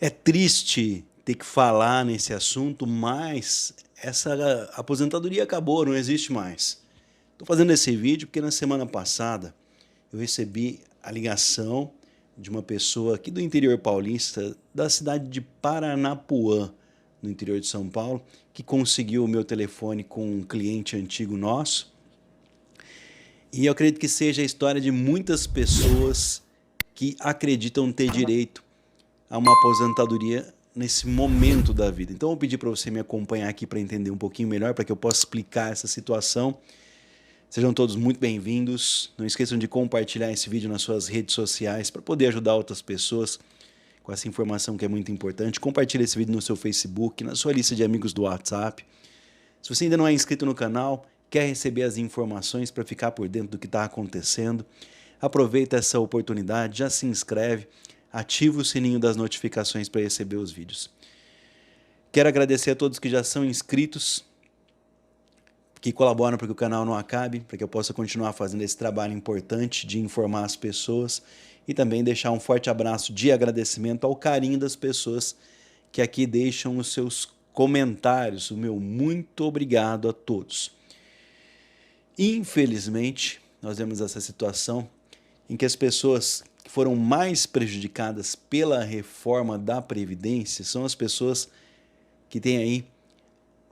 É triste ter que falar nesse assunto, mas essa aposentadoria acabou, não existe mais. Estou fazendo esse vídeo porque na semana passada eu recebi a ligação de uma pessoa aqui do interior paulista, da cidade de Paranapuã, no interior de São Paulo, que conseguiu o meu telefone com um cliente antigo nosso. E eu acredito que seja a história de muitas pessoas que acreditam ter direito a uma aposentadoria nesse momento da vida. Então eu vou pedir para você me acompanhar aqui para entender um pouquinho melhor, para que eu possa explicar essa situação. Sejam todos muito bem-vindos. Não esqueçam de compartilhar esse vídeo nas suas redes sociais para poder ajudar outras pessoas com essa informação que é muito importante. Compartilhe esse vídeo no seu Facebook, na sua lista de amigos do WhatsApp. Se você ainda não é inscrito no canal, quer receber as informações para ficar por dentro do que está acontecendo, aproveita essa oportunidade, já se inscreve, ativa o sininho das notificações para receber os vídeos. Quero agradecer a todos que já são inscritos, que colaboram para que o canal não acabe, para que eu possa continuar fazendo esse trabalho importante de informar as pessoas e também deixar um forte abraço de agradecimento ao carinho das pessoas que aqui deixam os seus comentários. O meu muito obrigado a todos. Infelizmente, nós vemos essa situação em que as pessoas que foram mais prejudicadas pela reforma da Previdência são as pessoas que têm aí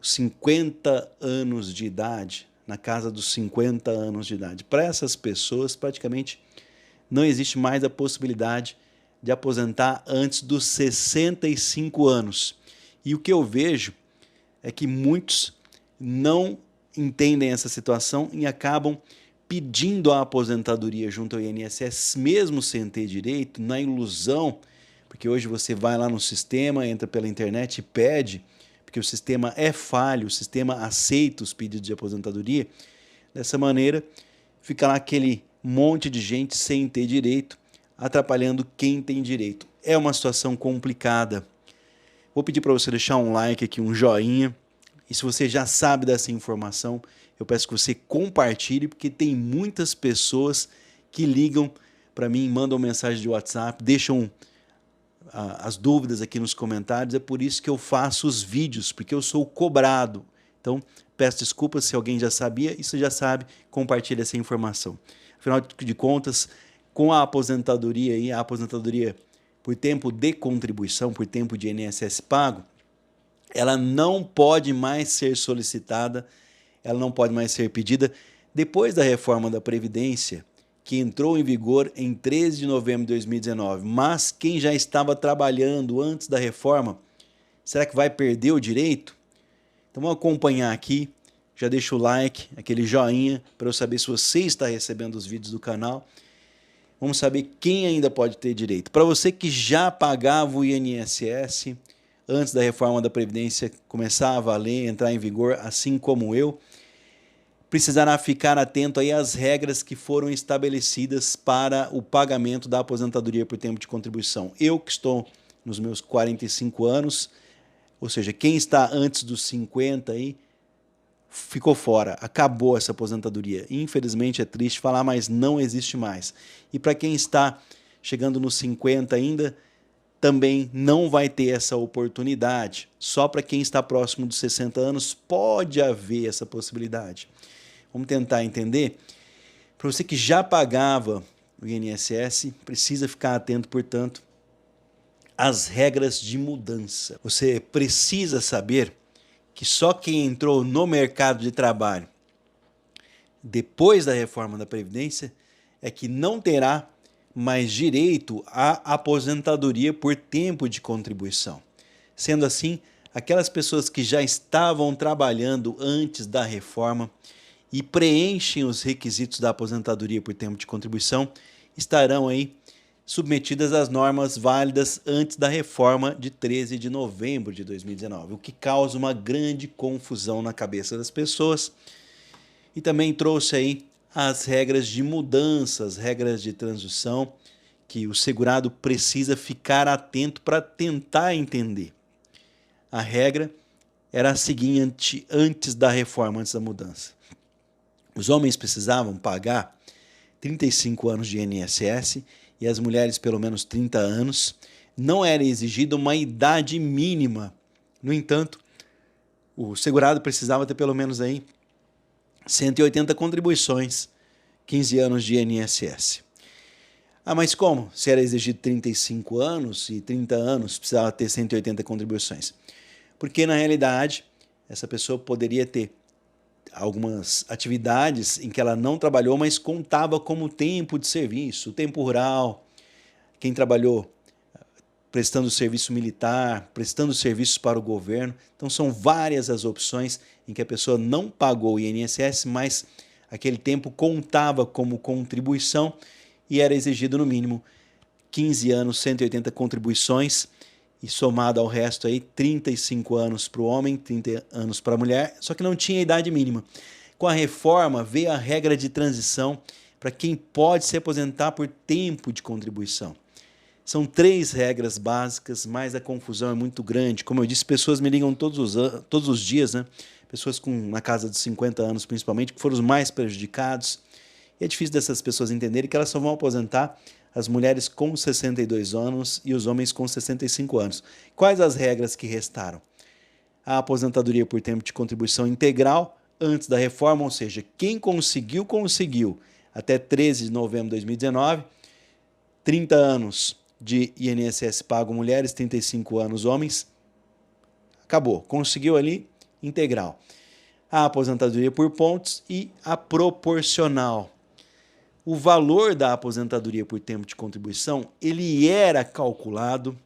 50 anos de idade, na casa dos 50 anos de idade. Para essas pessoas, praticamente não existe mais a possibilidade de aposentar antes dos 65 anos. E o que eu vejo é que muitos não entendem essa situação e acabam pedindo a aposentadoria junto ao INSS, mesmo sem ter direito, na ilusão, porque hoje você vai lá no sistema, entra pela internet e pede, porque o sistema é falho, o sistema aceita os pedidos de aposentadoria. Dessa maneira, fica lá aquele monte de gente sem ter direito, atrapalhando quem tem direito. É uma situação complicada. Vou pedir para você deixar um like aqui, um joinha. E se você já sabe dessa informação, eu peço que você compartilhe, porque tem muitas pessoas que ligam para mim, mandam mensagem de WhatsApp, deixam as dúvidas aqui nos comentários. É por isso que eu faço os vídeos, porque eu sou cobrado. Então, peço desculpas se alguém já sabia, e se já sabe, compartilhe essa informação. Afinal de contas, com a aposentadoria, a aposentadoria por tempo de contribuição, por tempo de INSS pago, ela não pode mais ser solicitada, ela não pode mais ser pedida depois da reforma da Previdência, que entrou em vigor em 13 de novembro de 2019. Mas quem já estava trabalhando antes da reforma, será que vai perder o direito? Então vamos acompanhar aqui, já deixa o like, aquele joinha, para eu saber se você está recebendo os vídeos do canal. Vamos saber quem ainda pode ter direito. Para você que já pagava o INSS antes da reforma da Previdência começar a valer, entrar em vigor, assim como eu, precisará ficar atento aí às regras que foram estabelecidas para o pagamento da aposentadoria por tempo de contribuição. Eu que estou nos meus 45 anos, ou seja, quem está antes dos 50 aí, ficou fora, acabou essa aposentadoria. Infelizmente é triste falar, mas não existe mais. E para quem está chegando nos 50 ainda, também não vai ter essa oportunidade. Só para quem está próximo dos 60 anos pode haver essa possibilidade. Vamos tentar entender. Para você que já pagava o INSS, precisa ficar atento, portanto, às regras de mudança. Você precisa saber que só quem entrou no mercado de trabalho depois da reforma da Previdência é que não terá mais direito à aposentadoria por tempo de contribuição. Sendo assim, aquelas pessoas que já estavam trabalhando antes da reforma e preenchem os requisitos da aposentadoria por tempo de contribuição estarão aí submetidas às normas válidas antes da reforma de 13 de novembro de 2019, o que causa uma grande confusão na cabeça das pessoas. E também trouxe aí as regras de mudança, as regras de transição, que o segurado precisa ficar atento para tentar entender. A regra era a seguinte antes da reforma, antes da mudança. Os homens precisavam pagar 35 anos de INSS e as mulheres pelo menos 30 anos, não era exigida uma idade mínima. No entanto, o segurado precisava ter pelo menos aí 180 contribuições, 15 anos de INSS. Ah, mas como? Se era exigido 35 anos e 30 anos, precisava ter 180 contribuições. Porque, na realidade, essa pessoa poderia ter algumas atividades em que ela não trabalhou, mas contava como tempo de serviço, tempo rural, quem trabalhou prestando serviço militar, prestando serviços para o governo. Então, são várias as opções em que a pessoa não pagou o INSS, mas aquele tempo contava como contribuição e era exigido no mínimo 15 anos, 180 contribuições e somado ao resto aí 35 anos para o homem, 30 anos para a mulher, só que não tinha idade mínima. Com a reforma veio a regra de transição para quem pode se aposentar por tempo de contribuição. São 3 regras básicas, mas a confusão é muito grande. Como eu disse, pessoas me ligam todos os dias, né? Pessoas na casa dos 50 anos principalmente, que foram os mais prejudicados. E é difícil dessas pessoas entenderem que elas só vão aposentar as mulheres com 62 anos e os homens com 65 anos. Quais as regras que restaram? A aposentadoria por tempo de contribuição integral antes da reforma, ou seja, quem conseguiu, conseguiu até 13 de novembro de 2019, 30 anos de INSS pago mulheres, 35 anos homens, acabou, conseguiu ali integral. A aposentadoria por pontos e a proporcional. O valor da aposentadoria por tempo de contribuição, ele era calculado,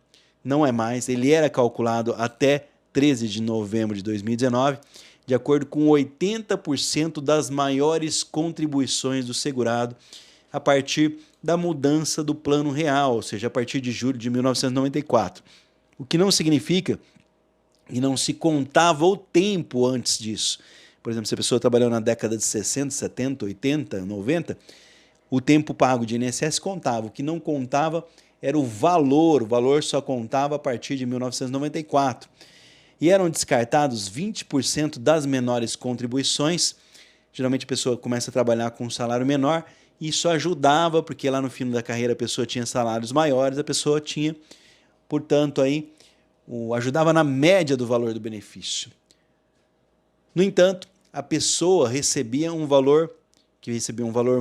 não é mais, ele era calculado até 13 de novembro de 2019, de acordo com 80% das maiores contribuições do segurado a partir da mudança do plano real, ou seja, a partir de julho de 1994. O que não significa que não se contava o tempo antes disso. Por exemplo, se a pessoa trabalhou na década de 60, 70, 80, 90, o tempo pago de INSS contava. O que não contava era o valor só contava a partir de 1994. E eram descartados 20% das menores contribuições. Geralmente a pessoa começa a trabalhar com um salário menor, e isso ajudava, porque lá no fim da carreira a pessoa tinha salários maiores, a pessoa tinha, portanto, aí, ajudava na média do valor do benefício. No entanto, a pessoa recebia um valor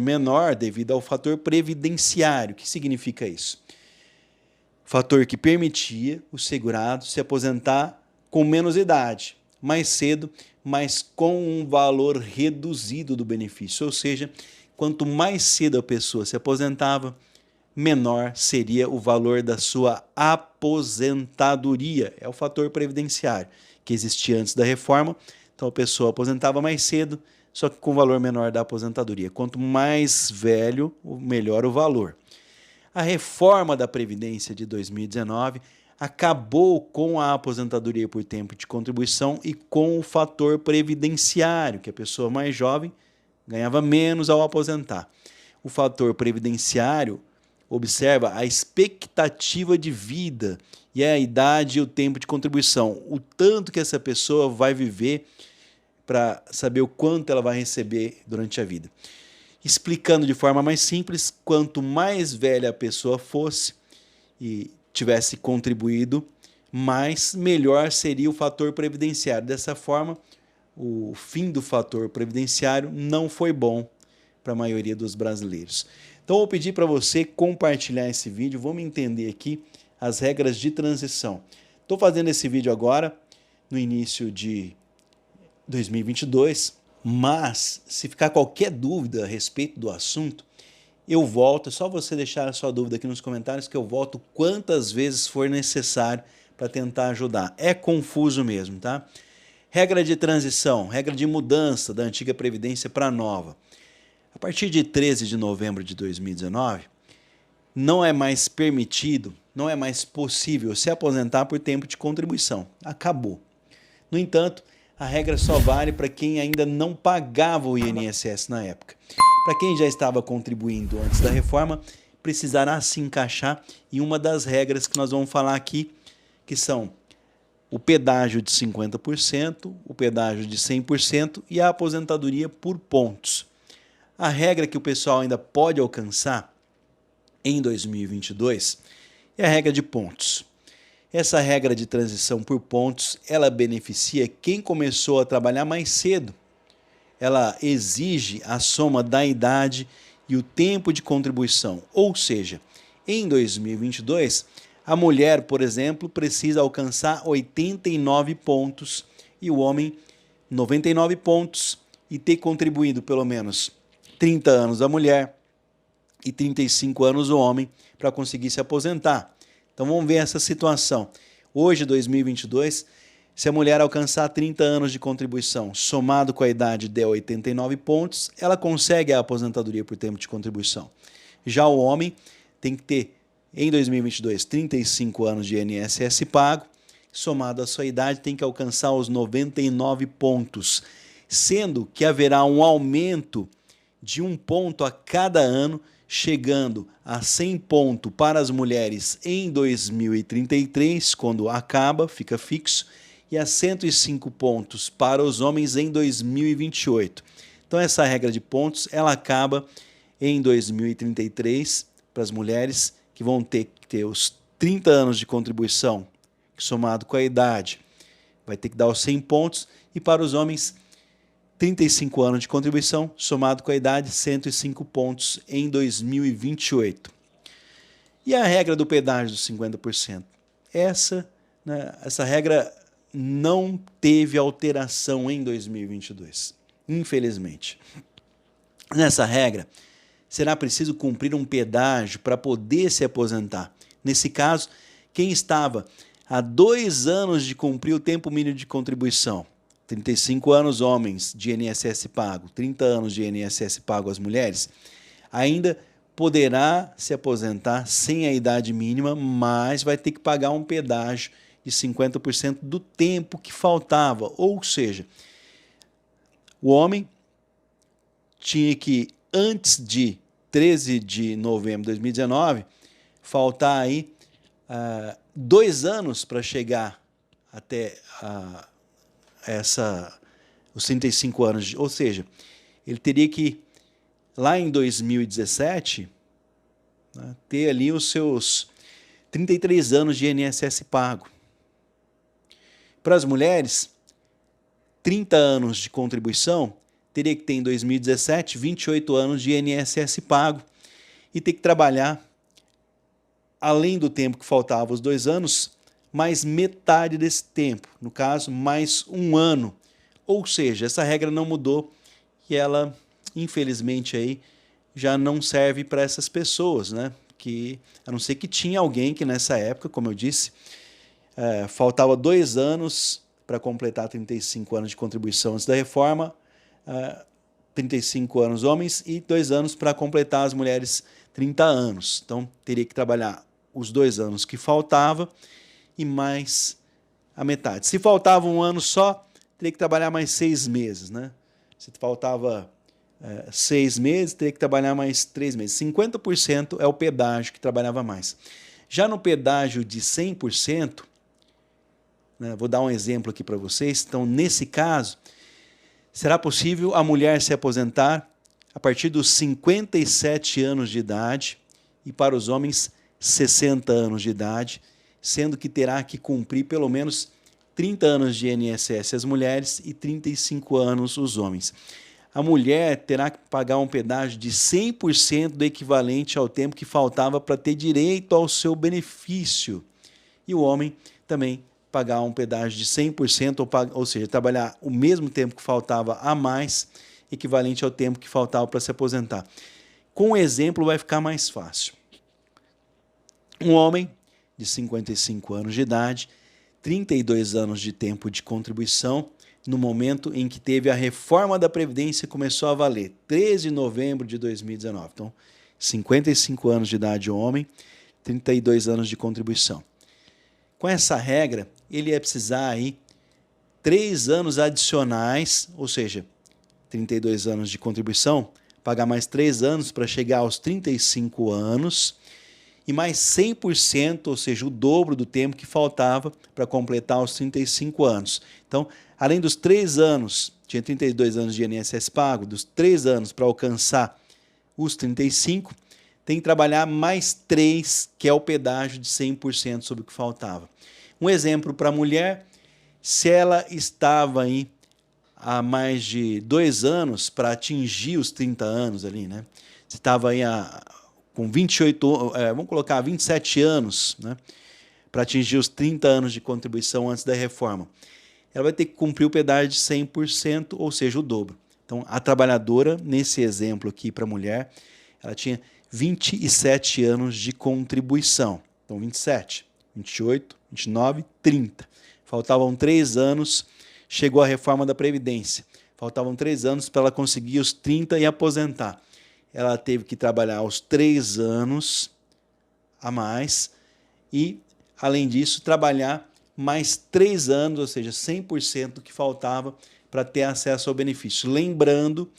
menor devido ao fator previdenciário. O que significa isso? Fator que permitia o segurado se aposentar com menos idade, mais cedo, mas com um valor reduzido do benefício. Ou seja, quanto mais cedo a pessoa se aposentava, menor seria o valor da sua aposentadoria. É o fator previdenciário que existia antes da reforma. Então a pessoa aposentava mais cedo, só que com valor menor da aposentadoria. Quanto mais velho, melhor o valor. A reforma da Previdência de 2019 acabou com a aposentadoria por tempo de contribuição e com o fator previdenciário, que a pessoa mais jovem ganhava menos ao aposentar. O fator previdenciário observa a expectativa de vida e a idade e o tempo de contribuição, o tanto que essa pessoa vai viver para saber o quanto ela vai receber durante a vida. Explicando de forma mais simples, quanto mais velha a pessoa fosse e tivesse contribuído, melhor seria o fator previdenciário. Dessa forma, o fim do fator previdenciário não foi bom para a maioria dos brasileiros. Então, eu vou pedir para você compartilhar esse vídeo. Vamos entender aqui as regras de transição. Estou fazendo esse vídeo agora, no início de 2022, mas se ficar qualquer dúvida a respeito do assunto, eu volto. É só você deixar a sua dúvida aqui nos comentários que eu volto quantas vezes for necessário para tentar ajudar. É confuso mesmo, tá? Regra de transição, regra de mudança da antiga Previdência para a nova. A partir de 13 de novembro de 2019, não é mais permitido, não é mais possível se aposentar por tempo de contribuição. Acabou. No entanto, a regra só vale para quem ainda não pagava o INSS na época. Para quem já estava contribuindo antes da reforma, precisará se encaixar em uma das regras que nós vamos falar aqui, que são o pedágio de 50%, o pedágio de 100% e a aposentadoria por pontos. A regra que o pessoal ainda pode alcançar em 2022 E a regra de pontos. Essa regra de transição por pontos, ela beneficia quem começou a trabalhar mais cedo. Ela exige a soma da idade e o tempo de contribuição. Ou seja, em 2022, a mulher, por exemplo, precisa alcançar 89 pontos e o homem 99 pontos e ter contribuído pelo menos 30 anos a mulher e 35 anos o homem para conseguir se aposentar. Então vamos ver essa situação. Hoje, 2022, se a mulher alcançar 30 anos de contribuição, somado com a idade der 89 pontos, ela consegue a aposentadoria por tempo de contribuição. Já o homem tem que ter, em 2022, 35 anos de INSS pago, somado à sua idade, tem que alcançar os 99 pontos, sendo que haverá um aumento de 1 ponto a cada ano, chegando a 100 pontos para as mulheres em 2033, quando acaba, fica fixo, e a 105 pontos para os homens em 2028. Então essa regra de pontos, ela acaba em 2033 para as mulheres, que vão ter que ter os 30 anos de contribuição, somado com a idade, vai ter que dar os 100 pontos, e para os homens 35 anos de contribuição, somado com a idade, 105 pontos em 2028. E a regra do pedágio dos 50%? Essa regra não teve alteração em 2022, infelizmente. Nessa regra, será preciso cumprir um pedágio para poder se aposentar. Nesse caso, quem estava há 2 anos de cumprir o tempo mínimo de contribuição, 35 anos homens de INSS pago, 30 anos de INSS pago às mulheres, ainda poderá se aposentar sem a idade mínima, mas vai ter que pagar um pedágio de 50% do tempo que faltava. Ou seja, o homem tinha que, antes de 13 de novembro de 2019, faltar aí 2 anos para chegar até os 35 anos, ou seja, ele teria que, lá em 2017, ter ali os seus 33 anos de INSS pago. Para as mulheres, 30 anos de contribuição, teria que ter em 2017 28 anos de INSS pago e ter que trabalhar, além do tempo que faltava, os 2 anos, mais metade desse tempo, no caso, mais 1 ano. Ou seja, essa regra não mudou e ela, infelizmente, aí, já não serve para essas pessoas, né? Que, a não ser que tinha alguém que nessa época, como eu disse, faltava 2 anos para completar 35 anos de contribuição antes da reforma, 35 anos homens e 2 anos para completar as mulheres 30 anos. Então, teria que trabalhar os 2 anos que faltava e mais a metade. Se faltava 1 ano só, teria que trabalhar mais 6 meses, né? Se faltava 6 meses, teria que trabalhar mais 3 meses. 50% é o pedágio que trabalhava mais. Já no pedágio de 100%, né, vou dar um exemplo aqui para vocês. Então, nesse caso, será possível a mulher se aposentar a partir dos 57 anos de idade e para os homens 60 anos de idade, sendo que terá que cumprir pelo menos 30 anos de INSS as mulheres e 35 anos os homens. A mulher terá que pagar um pedágio de 100% do equivalente ao tempo que faltava para ter direito ao seu benefício. E o homem também pagar um pedágio de 100%, ou seja, trabalhar o mesmo tempo que faltava a mais, equivalente ao tempo que faltava para se aposentar. Com o exemplo vai ficar mais fácil. Um homem de 55 anos de idade, 32 anos de tempo de contribuição, no momento em que teve a reforma da Previdência, começou a valer, 13 de novembro de 2019. Então, 55 anos de idade homem, 32 anos de contribuição. Com essa regra, ele ia precisar aí 3 anos adicionais, ou seja, 32 anos de contribuição, pagar mais 3 anos para chegar aos 35 anos, e mais 100%, ou seja, o dobro do tempo que faltava para completar os 35 anos. Então, além dos 3 anos, tinha 32 anos de INSS pago, dos 3 anos para alcançar os 35, tem que trabalhar mais 3, que é o pedágio de 100% sobre o que faltava. Um exemplo para a mulher, se ela estava aí há mais de 2 anos para atingir os 30 anos ali, né? Se estava aí com 28, vamos colocar 27 anos, né? Para atingir os 30 anos de contribuição antes da reforma. Ela vai ter que cumprir o pedágio de 100%, ou seja, o dobro. Então, a trabalhadora, nesse exemplo aqui para a mulher, ela tinha 27 anos de contribuição. Então, 27, 28, 29, 30. Faltavam 3 anos, chegou a reforma da Previdência. Faltavam 3 anos para ela conseguir os 30 e aposentar. Ela teve que trabalhar os 3 anos a mais e, além disso, trabalhar mais 3 anos, ou seja, 100% do que faltava para ter acesso ao benefício. Lembrando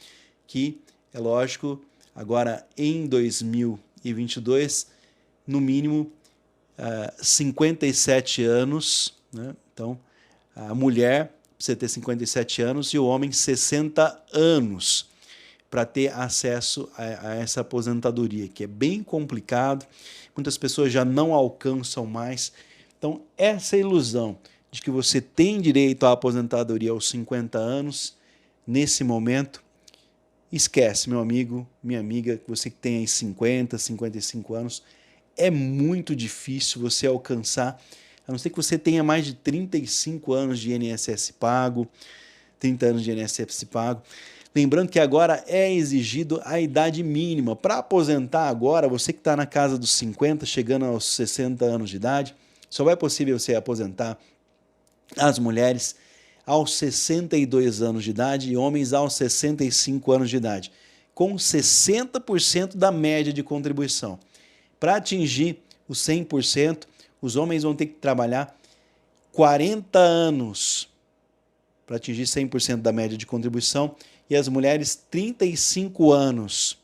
que, é lógico, agora em 2022, no mínimo 57 anos, né? Então, a mulher precisa ter 57 anos e o homem 60 anos para ter acesso a essa aposentadoria, que é bem complicado, muitas pessoas já não alcançam mais. Então, essa ilusão de que você tem direito à aposentadoria aos 50 anos, nesse momento, esquece, meu amigo, minha amiga, você que tem aí 50, 55 anos, é muito difícil você alcançar, a não ser que você tenha mais de 35 anos de INSS pago, 30 anos de INSS pago. Lembrando que agora é exigido a idade mínima. Para aposentar agora, você que está na casa dos 50, chegando aos 60 anos de idade, só vai possível você aposentar as mulheres aos 62 anos de idade e homens aos 65 anos de idade, com 60% da média de contribuição. Para atingir os 100%, os homens vão ter que trabalhar 40 anos para atingir 100% da média de contribuição e as mulheres 35 anos.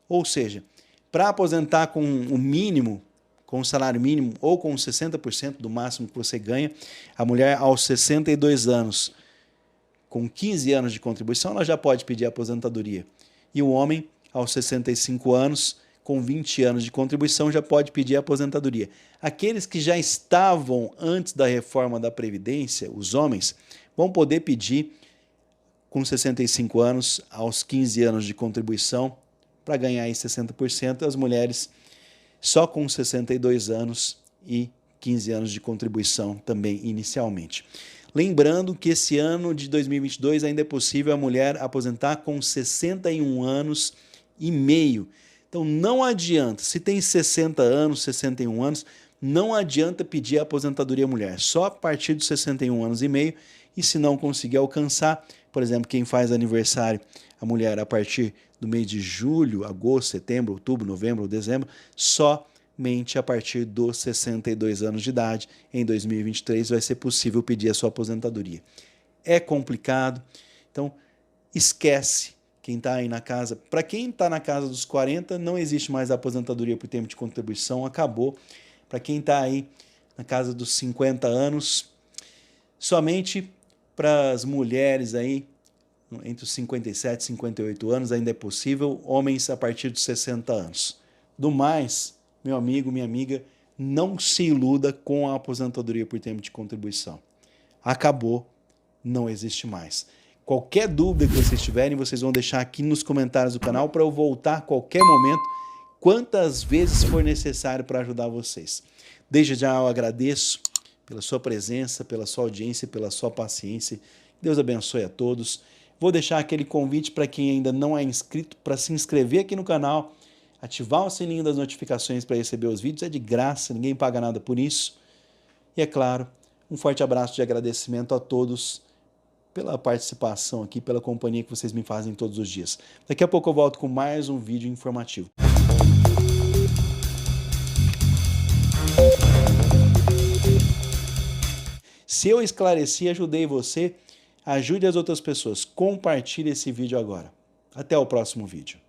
Ou seja, para aposentar com o mínimo, com o salário mínimo ou com 60% do máximo que você ganha, a mulher aos 62 anos, com 15 anos de contribuição, ela já pode pedir aposentadoria. E o homem, aos 65 anos, com 20 anos de contribuição, já pode pedir aposentadoria. Aqueles que já estavam antes da reforma da Previdência, os homens, vão poder pedir com 65 anos, aos 15 anos de contribuição, para ganhar aí 60%, as mulheres só com 62 anos e 15 anos de contribuição também inicialmente. Lembrando que esse ano de 2022 ainda é possível a mulher aposentar com 61 anos e meio. Então não adianta, se tem 60 anos, 61 anos, não adianta pedir a aposentadoria mulher, só a partir dos 61 anos e meio, e se não conseguir alcançar, por exemplo, quem faz aniversário, a mulher a partir do mês de julho, agosto, setembro, outubro, novembro ou dezembro, somente a partir dos 62 anos de idade, em 2023, vai ser possível pedir a sua aposentadoria. É complicado, então esquece quem está aí na casa. Para quem está na casa dos 40, não existe mais a aposentadoria por tempo de contribuição, acabou. Para quem está aí na casa dos 50 anos, somente para as mulheres aí, entre os 57 e 58 anos, ainda é possível, homens a partir dos 60 anos. Do mais, meu amigo, minha amiga, não se iluda com a aposentadoria por tempo de contribuição. Acabou, não existe mais. Qualquer dúvida que vocês tiverem, vocês vão deixar aqui nos comentários do canal para eu voltar a qualquer momento, quantas vezes for necessário para ajudar vocês. Desde já eu agradeço pela sua presença, pela sua audiência, pela sua paciência. Deus abençoe a todos. Vou deixar aquele convite para quem ainda não é inscrito, para se inscrever aqui no canal, ativar o sininho das notificações para receber os vídeos, é de graça, ninguém paga nada por isso. E é claro, um forte abraço de agradecimento a todos pela participação aqui, pela companhia que vocês me fazem todos os dias. Daqui a pouco eu volto com mais um vídeo informativo. Se eu esclareci, ajudei você, ajude as outras pessoas. Compartilhe esse vídeo agora. Até o próximo vídeo.